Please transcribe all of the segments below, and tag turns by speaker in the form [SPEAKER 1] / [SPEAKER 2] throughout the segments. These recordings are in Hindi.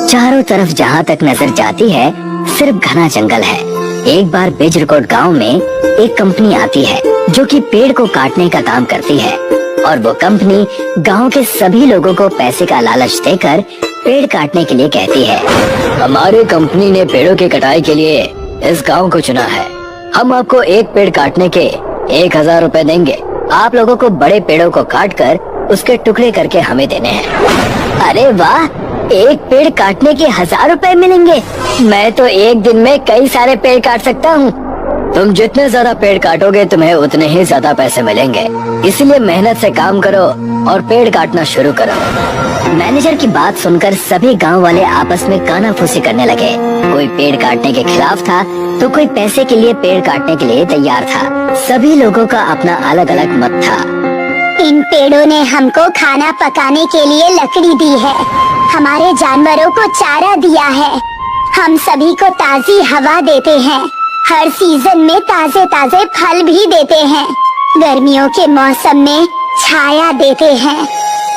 [SPEAKER 1] चारों तरफ जहाँ तक नजर जाती है सिर्फ घना जंगल है। एक बार बेजरकोट गांव में एक कंपनी आती है जो कि पेड़ को काटने का काम करती है, और वो कंपनी गांव के सभी लोगों को पैसे का लालच देकर पेड़ काटने के लिए कहती है। हमारी कंपनी ने पेड़ों की कटाई के लिए इस गांव को चुना है। हम आपको एक पेड़ काटने के 1000 रुपए देंगे। आप लोगों को बड़े पेड़ों को काट कर उसके टुकड़े करके हमें देने हैं। अरे वाह, एक पेड़ काटने के 1000 रुपए मिलेंगे। मैं तो एक दिन में कई सारे पेड़ काट सकता हूँ। तुम जितने ज्यादा पेड़ काटोगे तुम्हें उतने ही ज्यादा पैसे मिलेंगे, इसलिए मेहनत से काम करो और पेड़ काटना शुरू करो। मैनेजर की बात सुनकर सभी गांव वाले आपस में कानाफूसी करने लगे। कोई पेड़ काटने के खिलाफ था तो कोई पैसे के लिए पेड़ काटने के लिए तैयार था। सभी लोगों का अपना अलग अलग मत था।
[SPEAKER 2] इन पेड़ों ने हमको खाना पकाने के लिए लकड़ी दी है, हमारे जानवरों को चारा दिया है, हम सभी को ताजी हवा देते हैं, हर सीजन में ताजे ताजे फल भी देते हैं, गर्मियों के मौसम में छाया देते हैं,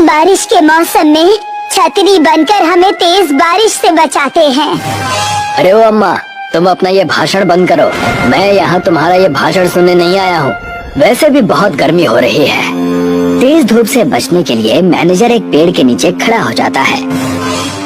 [SPEAKER 2] बारिश के मौसम में छतरी बनकर हमें तेज बारिश से बचाते हैं।
[SPEAKER 1] अरे ओ अम्मा, तुम अपना ये भाषण बंद करो। मैं यहाँ तुम्हारा ये भाषण सुनने नहीं आया हूँ। वैसे भी बहुत गर्मी हो रही है। तेज धूप से बचने के लिए मैनेजर एक पेड़ के नीचे खड़ा हो जाता है।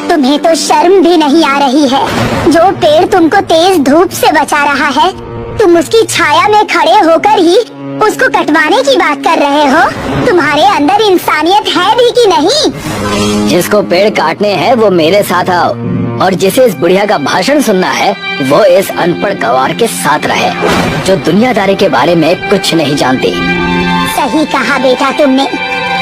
[SPEAKER 2] तुम्हें तो शर्म भी नहीं आ रही है? जो पेड़ तुमको तेज धूप से बचा रहा है, तुम उसकी छाया में खड़े होकर ही उसको कटवाने की बात कर रहे हो। तुम्हारे अंदर इंसानियत है भी कि नहीं?
[SPEAKER 1] जिसको पेड़ काटने हैं वो मेरे साथ आओ, और जिसे इस बुढ़िया का भाषण सुनना है वो इस अनपढ़ गवार के साथ रहे, जो दुनियादारी के बारे में कुछ नहीं जानती।
[SPEAKER 2] सही कहा बेटा तुमने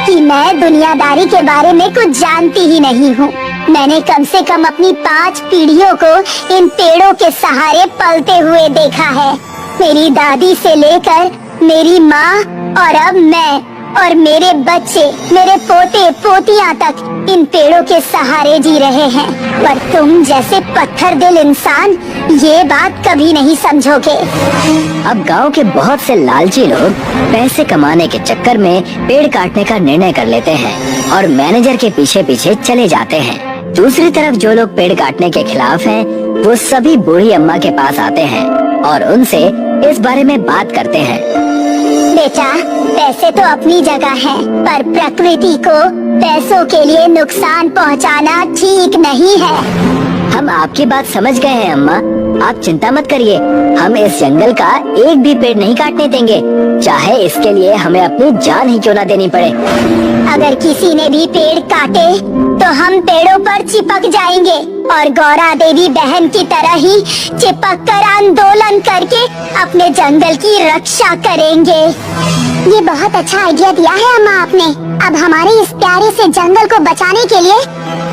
[SPEAKER 2] कि मैं दुनियादारी के बारे में कुछ जानती ही नहीं हूँ। मैंने कम से कम अपनी 5 पीढ़ियों को इन पेड़ों के सहारे पलते हुए देखा है। मेरी दादी से लेकर मेरी माँ और अब मैं और मेरे बच्चे, मेरे पोते पोतियाँ तक इन पेड़ों के सहारे जी रहे हैं। पर तुम जैसे पत्थर दिल इंसान ये बात कभी नहीं समझोगे।
[SPEAKER 1] अब गांव के बहुत से लालची लोग पैसे कमाने के चक्कर में पेड़ काटने का निर्णय कर लेते हैं और मैनेजर के पीछे पीछे चले जाते हैं। दूसरी तरफ जो लोग पेड़ काटने के खिलाफ हैं, वो सभी बूढ़ी अम्मा के पास आते हैं और उनसे इस बारे में बात करते हैं।
[SPEAKER 2] बेटा, पैसे तो अपनी जगह है, पर प्रकृति को पैसों के लिए नुकसान पहुंचाना ठीक नहीं है।
[SPEAKER 1] हम आपकी बात समझ गए हैं अम्मा, आप चिंता मत करिए। हम इस जंगल का एक भी पेड़ नहीं काटने देंगे, चाहे इसके लिए हमें अपनी जान ही क्यों न देनी पड़े।
[SPEAKER 2] अगर किसी ने भी पेड़ काटे तो हम पेड़ों पर चिपक जाएंगे और गौरा देवी बहन की तरह ही चिपक कर आंदोलन करके अपने जंगल की रक्षा करेंगे। ये बहुत अच्छा आइडिया दिया है अम्मा आपने। अब हमारे इस प्यारे से जंगल को बचाने के लिए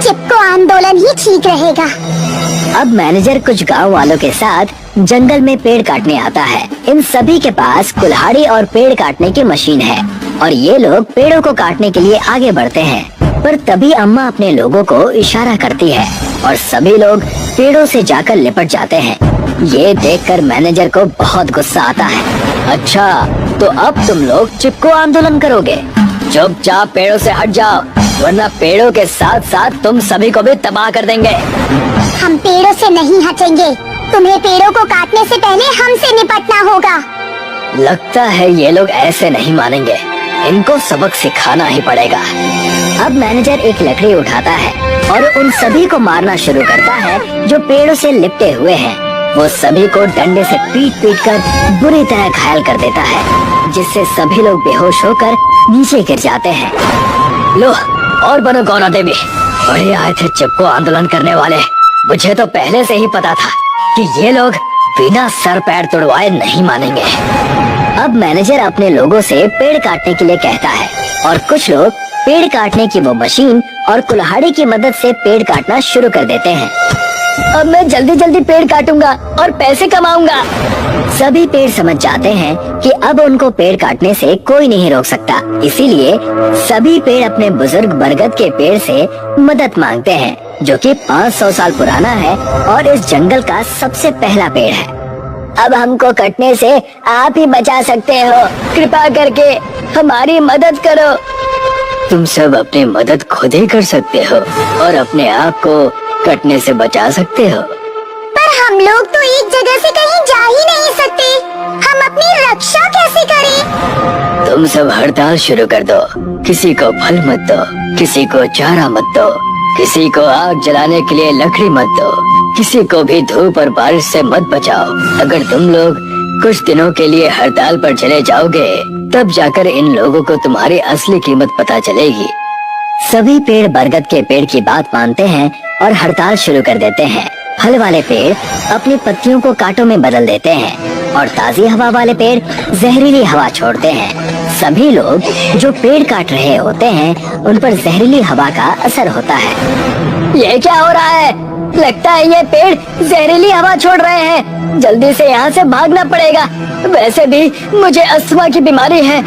[SPEAKER 2] चिपको आंदोलन ही ठीक रहेगा।
[SPEAKER 1] अब मैनेजर कुछ गांव वालों के साथ जंगल में पेड़ काटने आता है। इन सभी के पास कुल्हाड़ी और पेड़ काटने की मशीन है और ये लोग पेड़ों को काटने के लिए आगे बढ़ते हैं। पर तभी अम्मा अपने लोगों को इशारा करती है और सभी लोग पेड़ों से जाकर लिपट जाते हैं। ये देखकर मैनेजर को बहुत गुस्सा आता है। अच्छा, तो अब तुम लोग चिपको आंदोलन करोगे? चुपचाप पेड़ों से हट जाओ, वरना पेड़ों के साथ साथ तुम सभी को भी तबाह कर देंगे।
[SPEAKER 2] हम पेड़ों से नहीं हटेंगे। तुम्हें पेड़ों को काटने से पहले हमसे निपटना होगा।
[SPEAKER 1] लगता है ये लोग ऐसे नहीं मानेंगे, इनको सबक सिखाना ही पड़ेगा। अब मैनेजर एक लकड़ी उठाता है और उन सभी को मारना शुरू करता है जो पेड़ों से लिपटे हुए हैं। वो सभी को डंडे से पीट कर बुरी तरह घायल कर देता है, जिससे सभी लोग बेहोश होकर नीचे गिर जाते हैं। लो और बनो गौरा देवी, बड़े आए थे चिपको आंदोलन करने वाले। मुझे तो पहले से ही पता था कि ये लोग बिना सर पैर तोड़वाए नहीं मानेंगे। अब मैनेजर अपने लोगों से पेड़ काटने के लिए कहता है और कुछ लोग पेड़ काटने की वो मशीन और कुल्हाड़ी की मदद से पेड़ काटना शुरू कर देते हैं। अब मैं जल्दी जल्दी पेड़ काटूंगा और पैसे कमाऊंगा। सभी पेड़ समझ जाते हैं कि अब उनको पेड़ काटने से कोई नहीं रोक सकता, इसीलिए सभी पेड़ अपने बुजुर्ग बरगद के पेड़ से मदद मांगते हैं, जो कि 500 साल पुराना है और इस जंगल का सबसे पहला पेड़ है। अब हमको कटने से आप ही बचा सकते हो, कृपा करके हमारी मदद करो। तुम सब अपनी मदद खुद ही कर सकते हो और अपने आप को कटने से बचा सकते हो।
[SPEAKER 2] पर हम लोग तो एक जगह से कहीं जा ही नहीं सकते। हम अपनी रक्षा कैसे करें?
[SPEAKER 1] तुम सब हड़ताल शुरू कर दो। किसी को फल मत दो, किसी को चारा मत दो, किसी को आग जलाने के लिए लकड़ी मत दो, किसी को भी धूप और बारिश से मत बचाओ। अगर तुम लोग कुछ दिनों के लिए हड़ताल पर चले जाओगे, तब जाकर इन लोगों को तुम्हारी असली कीमत पता चलेगी। सभी पेड़ बरगद के पेड़ की बात मानते हैं और हड़ताल शुरू कर देते हैं। फल वाले पेड़ अपनी पत्तियों को कांटों में बदल देते हैं और ताजी हवा वाले पेड़ जहरीली हवा छोड़ते हैं। सभी लोग जो पेड़ काट रहे होते हैं, उन पर जहरीली हवा का असर होता है। ये क्या हो रहा है? लगता है ये पेड़ जहरीली हवा छोड़ रहे हैं। जल्दी से यहाँ से भागना पड़ेगा। वैसे भी मुझे अस्थमा की बीमारी है।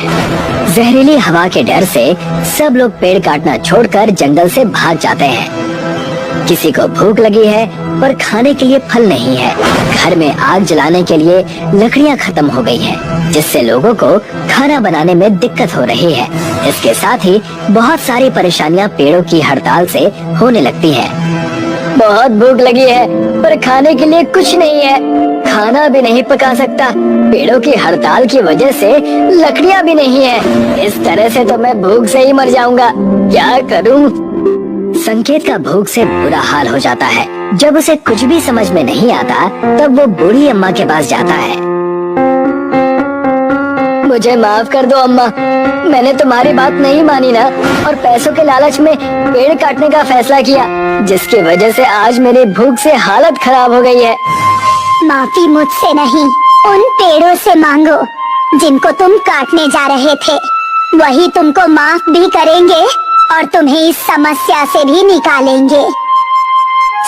[SPEAKER 1] जहरीली हवा के डर से सब लोग पेड़ काटना छोड़कर जंगल से भाग जाते हैं। किसी को भूख लगी है पर खाने के लिए फल नहीं है। घर में आग जलाने के लिए लकड़ियां खत्म हो गई हैं, जिससे लोगों को खाना बनाने में दिक्कत हो रही है। इसके साथ ही बहुत सारी परेशानियां पेड़ों की हड़ताल से होने लगती हैं। बहुत भूख लगी है पर खाने के लिए कुछ नहीं है। खाना भी नहीं पका सकता। पेड़ों की हड़ताल की वजह से लकड़ियां भी नहीं है। इस तरह से तो मैं भूख से ही मर जाऊंगा। क्या करूं? संकेत का भूख से बुरा हाल हो जाता है। जब उसे कुछ भी समझ में नहीं आता, तब वो बूढ़ी अम्मा के पास जाता है। मुझे माफ कर दो अम्मा, मैंने तुम्हारी बात नहीं मानी ना, और पैसों के लालच में पेड़ काटने का फैसला किया, जिसकी वजह से आज मेरी भूख से हालत खराब हो गई है।
[SPEAKER 2] माफी मुझसे नहीं, उन पेड़ों से मांगो जिनको तुम काटने जा रहे थे। वही तुमको माफ भी करेंगे और तुम्हें इस समस्या से भी निकालेंगे।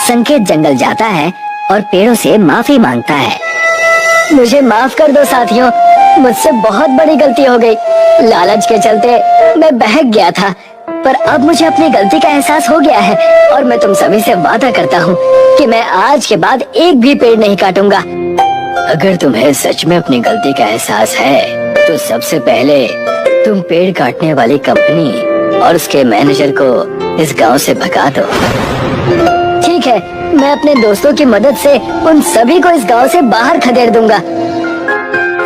[SPEAKER 1] संकेत जंगल जाता है और पेड़ों से माफी मांगता है। मुझे माफ कर दो साथियों, मुझसे बहुत बड़ी गलती हो गई। लालच के चलते मैं बहक गया था, पर अब मुझे अपनी गलती का एहसास हो गया है और मैं तुम सभी से वादा करता हूँ कि मैं आज के बाद एक भी पेड़ नहीं काटूंगा। अगर तुम्हें सच में अपनी गलती का एहसास है, तो सबसे पहले तुम पेड़ काटने वाली कंपनी और उसके मैनेजर को इस गांव से भगा दो। ठीक है, मैं अपने दोस्तों की मदद से उन सभी को इस गांव से बाहर खदेड़ दूंगा।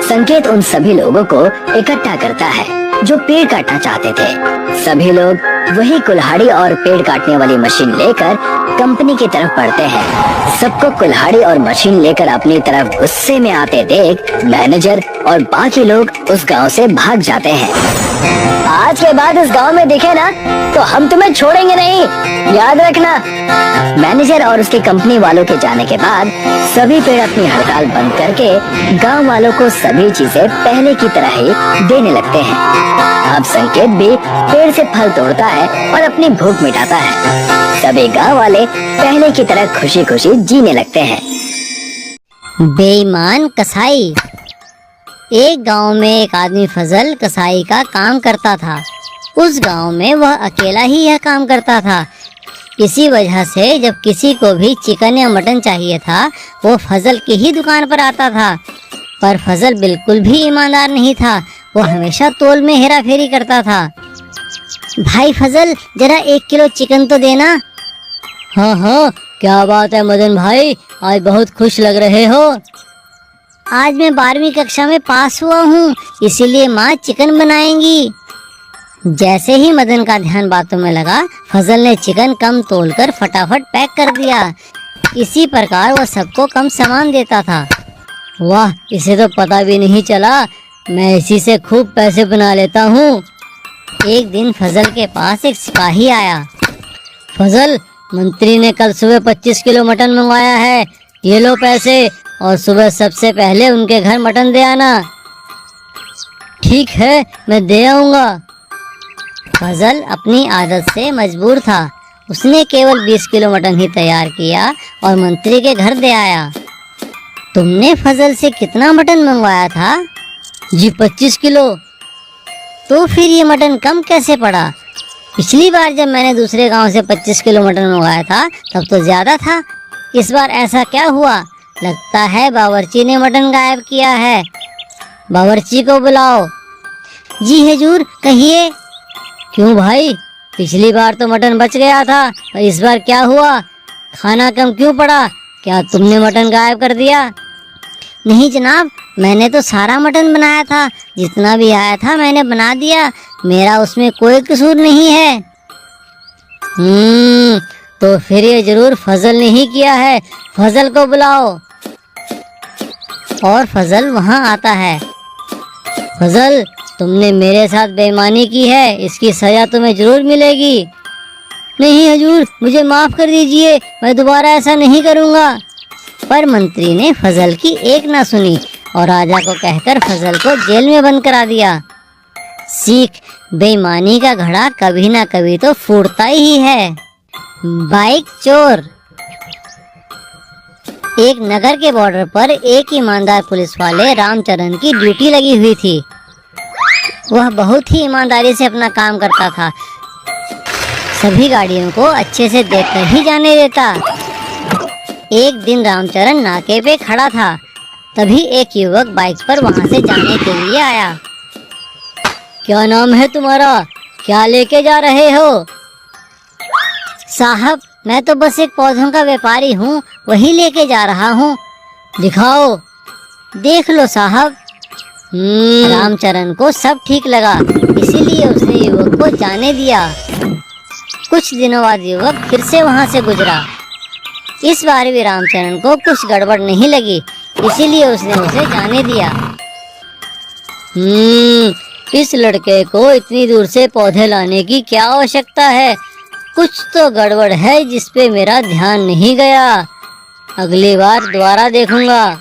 [SPEAKER 1] संकेत उन सभी लोगों को इकट्ठा करता है जो पेड़ काटना चाहते थे। सभी लोग वही कुल्हाड़ी और पेड़ काटने वाली मशीन लेकर कंपनी की तरफ बढ़ते हैं। सबको कुल्हाड़ी और मशीन लेकर अपनी तरफ गुस्से में आते देख मैनेजर और बाकी लोग उस गांव से भाग जाते हैं। आज के बाद इस गांव में दिखे ना, तो हम तुम्हें छोड़ेंगे नहीं, याद रखना। मैनेजर और उसकी कंपनी वालों के जाने के बाद सभी पेड़ अपनी हड़ताल बंद करके गांव वालों को सभी चीजें पहले की तरह ही देने लगते हैं। अब संकेत भी पेड़ से फल तोड़ता है और अपनी भूख मिटाता है। सभी गांव वाले पहले की तरह खुशी खुशी जीने लगते हैं।
[SPEAKER 3] बेईमान कसाई। एक गांव में एक आदमी फजल कसाई का काम करता था। उस गांव में वह अकेला ही यह काम करता था। इसी वजह से जब किसी को भी चिकन या मटन चाहिए था, वो फजल की ही दुकान पर आता था। पर फजल बिल्कुल भी ईमानदार नहीं था। वो हमेशा तोल में हेरा फेरी करता था। भाई फजल, जरा 1 किलो चिकन तो देना। हाँ हाँ, क्या बात है मदन भाई, आज बहुत खुश लग रहे हो। आज मैं 12वीं कक्षा में पास हुआ हूँ, इसीलिए माँ चिकन बनाएंगी। जैसे ही मदन का ध्यान बातों में लगा, फजल ने चिकन कम तोलकर फटाफट पैक कर दिया। इसी प्रकार वह सबको कम सामान देता था। वाह, इसे तो पता भी नहीं चला, मैं इसी से खूब पैसे बना लेता हूँ। एक दिन फजल के पास एक सिपाही आया। फजल, मंत्री ने कल सुबह 25 किलो मटन मंगवाया है, ये लो पैसे, और सुबह सबसे पहले उनके घर मटन दे आना। ठीक है, मैं दे आऊँगा। फजल अपनी आदत से मजबूर था। उसने केवल 20 किलो मटन ही तैयार किया और मंत्री के घर दे आया। तुमने फजल से कितना मटन मंगवाया था? जी 25 किलो। तो फिर ये मटन कम कैसे पड़ा? पिछली बार जब मैंने दूसरे गांव से 25 किलो मटन मंगवाया था तब तो ज्यादा था। इस बार ऐसा क्या हुआ? लगता है बावर्ची ने मटन गायब किया है। बावर्ची को बुलाओ। जी हुजूर, कहिए। क्यों भाई, पिछली बार तो मटन बच गया था, और इस बार क्या हुआ? खाना कम क्यों पड़ा? क्या तुमने मटन गायब कर दिया? नहीं जनाब, मैंने तो सारा मटन बनाया था, जितना भी आया था मैंने बना दिया, मेरा उसमें कोई कसूर नहीं है। तो फिर ये जरूर फजल ने ही किया है, फजल को बुलाओ। और फजल वहाँ आता है। फजल, तुमने मेरे साथ बेईमानी की है, इसकी सजा तुम्हें जरूर मिलेगी। नहीं हजूर, मुझे माफ कर दीजिए, मैं दोबारा ऐसा नहीं करूँगा। पर मंत्री ने फजल की एक ना सुनी और राजा को कहकर फजल को जेल में बंद करा दिया। सीख, बेईमानी का घड़ा कभी ना कभी तो फूटता ही है। बाइक चोर। एक नगर के बॉर्डर पर एक ईमानदार पुलिस वाले रामचरण की ड्यूटी लगी हुई थी। वह बहुत ही ईमानदारी से अपना काम करता था, सभी गाड़ियों को अच्छे से देखकर ही जाने देता। एक दिन रामचरण नाके पे खड़ा था, तभी एक युवक बाइक पर वहां से जाने के लिए आया। क्या नाम है तुम्हारा? क्या लेके जा रहे हो? साहब, मैं तो बस एक पौधों का व्यापारी हूँ, वही लेके जा रहा हूँ। दिखाओ। देख लो साहब। रामचरण को सब ठीक लगा, इसीलिए उसने युवक को जाने दिया। कुछ दिनों बाद युवक फिर से वहाँ से गुजरा। इस बार भी रामचरण को कुछ गड़बड़ नहीं लगी, इसीलिए उसने उसे जाने दिया। इस लड़के को इतनी दूर से पौधे लाने की क्या आवश्यकता है? कुछ तो गड़बड़ है जिसपे मेरा ध्यान नहीं गया। अगली बार दोबारा देखूंगा।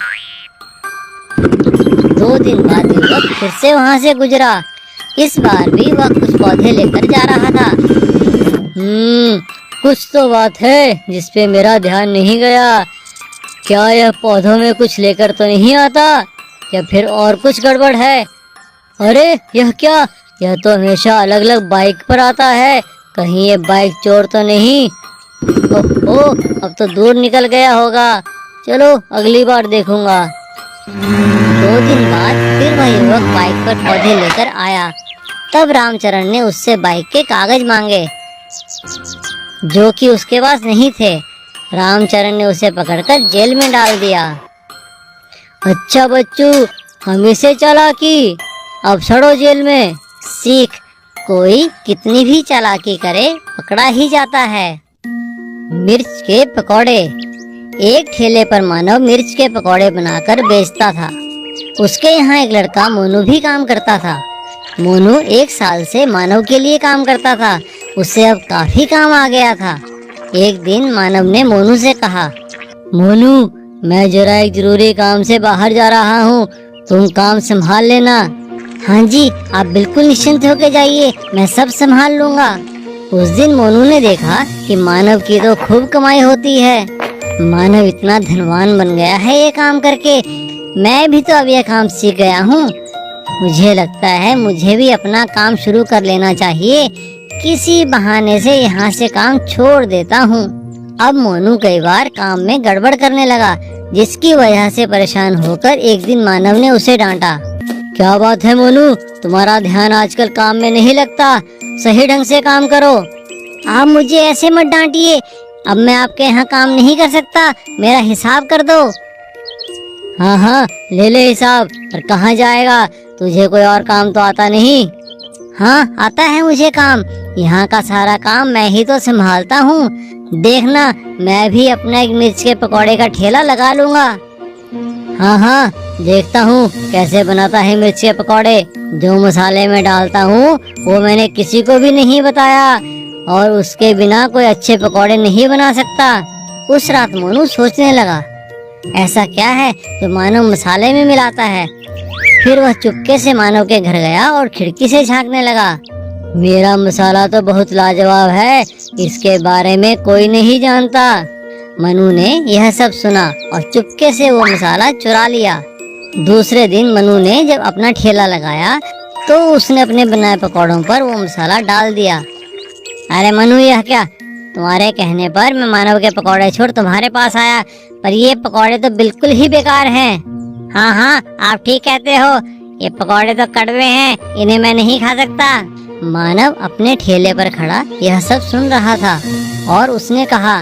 [SPEAKER 3] 2 दिन बाद युवक फिर से वहाँ से गुजरा। इस बार भी वह कुछ पौधे लेकर जा रहा था। कुछ तो बात है जिसपे मेरा ध्यान नहीं गया। क्या यह पौधों में कुछ लेकर तो नहीं आता, या फिर और कुछ गड़बड़ है? अरे यह क्या? यह तो हमेशा अलग अलग बाइक पर आता है, कहीं ये बाइक चोर तो नहीं? ओह, अब तो दूर निकल गया होगा। चलो अगली बार देखूंगा। 2 दिन बाद फिर वह युवक बाइक पर पौधे लेकर आया। तब रामचरण ने उससे बाइक के कागज मांगे, जो कि उसके पास नहीं थे। रामचरण ने उसे पकड़कर जेल में डाल दिया। अच्छा बच्चू, हमें से चालाकी, अब सड़ो जेल में। सीख, कोई कितनी भी चालाकी करे पकड़ा ही जाता है। मिर्च के पकौड़े। एक ठेले पर मानव मिर्च के पकौड़े बनाकर बेचता था। उसके यहाँ एक लड़का मोनू भी काम करता था। मोनू 1 साल से मानव के लिए काम करता था, उससे अब काफी काम आ गया था। एक दिन मानव ने मोनू से कहा, मोनू, मैं जरा एक जरूरी काम से बाहर जा रहा हूँ, तुम काम संभाल लेना। हाँ जी, आप बिल्कुल निश्चिंत होकर जाइए, मैं सब संभाल लूँगा। उस दिन मोनू ने देखा कि मानव की तो खूब कमाई होती है। मानव इतना धनवान बन गया है ये काम करके। मैं भी तो अब यह काम सीख गया हूँ। मुझे लगता है मुझे भी अपना काम शुरू कर लेना चाहिए। किसी बहाने से यहाँ से काम छोड़ देता हूँ। अब मोनू कई बार काम में गड़बड़ करने लगा, जिसकी वजह से परेशान होकर एक दिन मानव ने उसे डांटा। क्या बात है मोनू, तुम्हारा ध्यान आजकल काम में नहीं लगता, सही ढंग से काम करो। आप मुझे ऐसे मत डांटिए, अब मैं आपके यहाँ काम नहीं कर सकता, मेरा हिसाब कर दो। हाँ हाँ, ले ले हिसाब। पर कहाँ जाएगा? तुझे कोई और काम तो आता नहीं? हाँ, आता है मुझे काम, यहाँ का सारा काम मैं ही तो संभालता हूँ। देखना, मैं भी अपना एक मिर्च के पकौड़े का ठेला लगा लूँगा। हाँ हाँ, देखता हूँ कैसे बनाता है मिर्च के पकौड़े। जो मसाले में डालता हूँ वो मैंने किसी को भी नहीं बताया, और उसके बिना कोई अच्छे पकौड़े नहीं बना सकता। उस रात मोनू सोचने लगा, ऐसा क्या है जो मानव मसाले में मिलाता है। फिर वह चुपके से मानव के घर गया और खिड़की से झांकने लगा। मेरा मसाला तो बहुत लाजवाब है, इसके बारे में कोई नहीं जानता। मनु ने यह सब सुना और चुपके से वो मसाला चुरा लिया। दूसरे दिन मनु ने जब अपना ठेला लगाया तो उसने अपने बनाए पकौड़ों पर वो मसाला डाल दिया। अरे मनु, यह क्या? तुम्हारे कहने पर मैं मानव के पकौड़े छोड़ तुम्हारे पास आया, पर ये पकौड़े तो बिल्कुल ही बेकार हैं। हाँ हाँ, आप ठीक कहते हो, ये पकौड़े तो कड़वे हैं, इन्हें मैं नहीं खा सकता। मानव अपने ठेले पर खड़ा यह सब सुन रहा था और उसने कहा,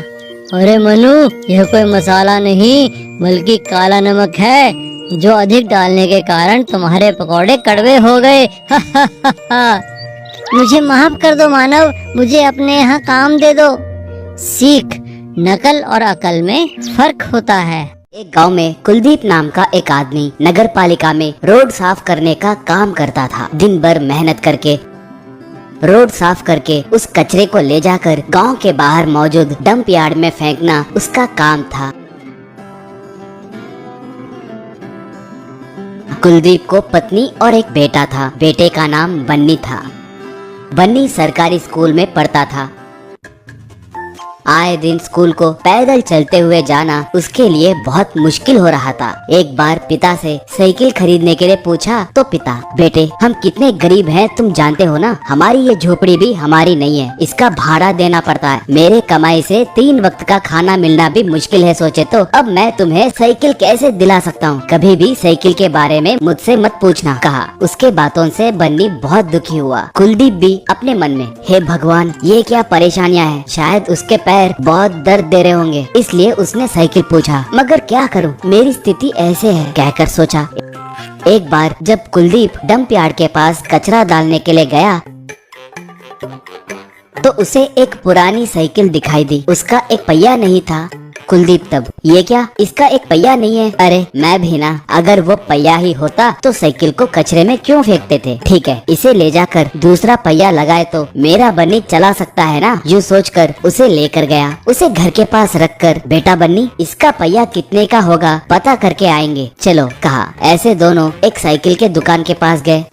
[SPEAKER 3] अरे मनु, यह कोई मसाला नहीं बल्कि काला नमक है, जो अधिक डालने के कारण तुम्हारे पकौड़े कड़वे हो गए। मुझे माफ कर दो मानव, मुझे अपने यहाँ काम दे दो। सीख, नकल और अकल में फर्क होता है।
[SPEAKER 1] एक गांव में कुलदीप नाम का एक आदमी नगर पालिका में रोड साफ करने का काम करता था। दिन भर मेहनत करके रोड साफ करके उस कचरे को ले जाकर गांव के बाहर मौजूद डंप यार्ड में फेंकना उसका काम था। कुलदीप को पत्नी और एक बेटा था। बेटे का नाम बन्नी था। बन्नी सरकारी स्कूल में पढ़ता था। आए दिन स्कूल को पैदल चलते हुए जाना उसके लिए बहुत मुश्किल हो रहा था। एक बार पिता से साइकिल खरीदने के लिए पूछा तो पिता, बेटे हम कितने गरीब हैं तुम जानते हो ना, हमारी ये झोपड़ी भी हमारी नहीं है, इसका भाड़ा देना पड़ता है, मेरे कमाई से 3 वक्त का खाना मिलना भी मुश्किल है, सोचे तो अब मैं तुम्हें साइकिल कैसे दिला सकता हूँ, कभी भी साइकिल के बारे में मुझसे मत पूछना, कहा। उसके बातों से बन्नी बहुत दुखी हुआ। कुलदीप भी अपने मन में, हे भगवान ये क्या परेशानियाँ हैं, शायद उसके पैर बहुत दर्द दे रहे होंगे, इसलिए उसने साइकिल पूछा, मगर क्या करूं, मेरी स्थिति ऐसे है, कहकर सोचा। एक बार जब कुलदीप डंप यार्ड के पास कचरा डालने के लिए गया तो उसे एक पुरानी साइकिल दिखाई दी। उसका एक पहिया नहीं था। कुलदीप तब, ये क्या, इसका एक पहिया नहीं है, अरे मैं भी ना, अगर वो पहिया ही होता तो साइकिल को कचरे में क्यों फेंकते थे, ठीक है इसे ले जाकर दूसरा पहिया लगाए तो मेरा बन्नी चला सकता है ना, यूँ सोचकर उसे लेकर गया। उसे घर के पास रखकर, बेटा बन्नी इसका पहिया कितने का होगा पता करके आएंगे, चलो, कहा। ऐसे दोनों एक साइकिल के दुकान के पास गए।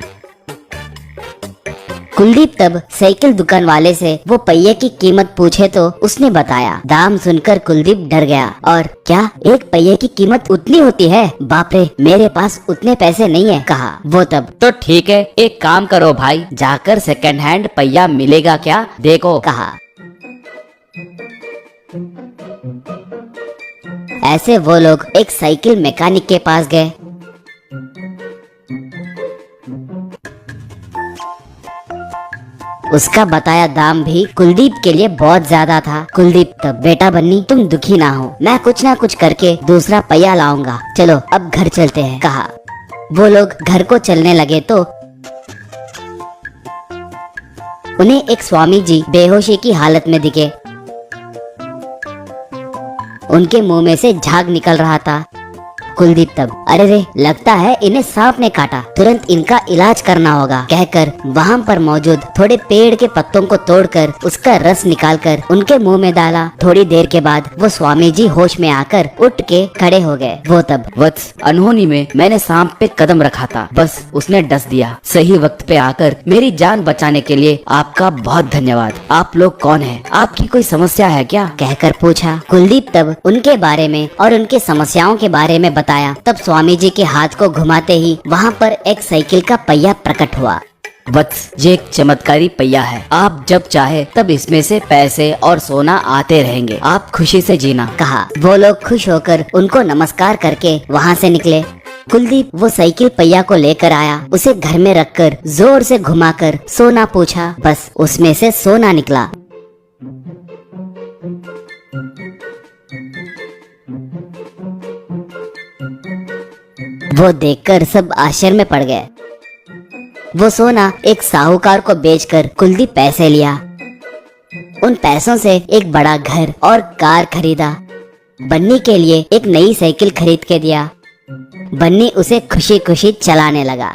[SPEAKER 1] कुलदीप तब साइकिल दुकान वाले से वो पहिए की कीमत पूछे तो उसने बताया। दाम सुनकर कुलदीप डर गया। और क्या एक पहिए की कीमत उतनी होती है, बाप रे मेरे पास उतने पैसे नहीं है, कहा। वो तब,
[SPEAKER 4] तो ठीक है एक काम करो भाई, जाकर सेकंड हैंड पहिया मिलेगा क्या देखो,
[SPEAKER 1] कहा। ऐसे वो लोग एक साइकिल मैकेनिक के पास गए। उसका बताया दाम भी कुलदीप के लिए बहुत ज्यादा था। कुलदीप तब, बेटा बन्नी तुम दुखी ना हो, मैं कुछ ना कुछ करके दूसरा पहिया लाऊंगा, चलो अब घर चलते हैं, कहा। वो लोग घर को चलने लगे तो उन्हें एक स्वामी जी बेहोशी की हालत में दिखे। उनके मुंह में से झाग निकल रहा था। कुलदीप तब, अरे रे लगता है इन्हें सांप ने काटा, तुरंत इनका इलाज करना होगा, कहकर वहाँ पर मौजूद थोड़े पेड़ के पत्तों को तोड़कर उसका रस निकालकर उनके मुंह में डाला। थोड़ी देर के बाद वो स्वामी जी होश में आकर उठ के खड़े हो गए। वो तब,
[SPEAKER 4] वत्स अनहोनी में मैंने सांप पे कदम रखा था, बस उसने डस दिया, सही वक्त पे आकर मेरी जान बचाने के लिए आपका बहुत धन्यवाद। आप लोग कौन हैं? आपकी कोई समस्या है क्या,
[SPEAKER 1] कहकर पूछा। कुलदीप तब उनके बारे में और उनके समस्याओं के बारे में बताया। तब स्वामी जी के हाथ को घुमाते ही वहाँ पर एक साइकिल का पहिया प्रकट हुआ।
[SPEAKER 4] वत्स ये एक चमत्कारी पहिया है, आप जब चाहे तब इसमें से पैसे और सोना आते रहेंगे, आप खुशी से जीना, कहा।
[SPEAKER 1] वो लोग खुश होकर उनको नमस्कार करके वहाँ से निकले। कुलदीप वो साइकिल पहिया को लेकर आया, उसे घर में रखकर जोर से घुमाकर सोना पूछा, बस उसमें से सोना निकला। वो देखकर सब आश्चर्य में पड़ गए। वो सोना एक साहूकार को बेचकर कुलदीप पैसे लिया। उन पैसों से एक बड़ा घर और कार खरीदा। बन्नी के लिए एक नई साइकिल खरीद के दिया। बन्नी उसे खुशी खुशी चलाने लगा।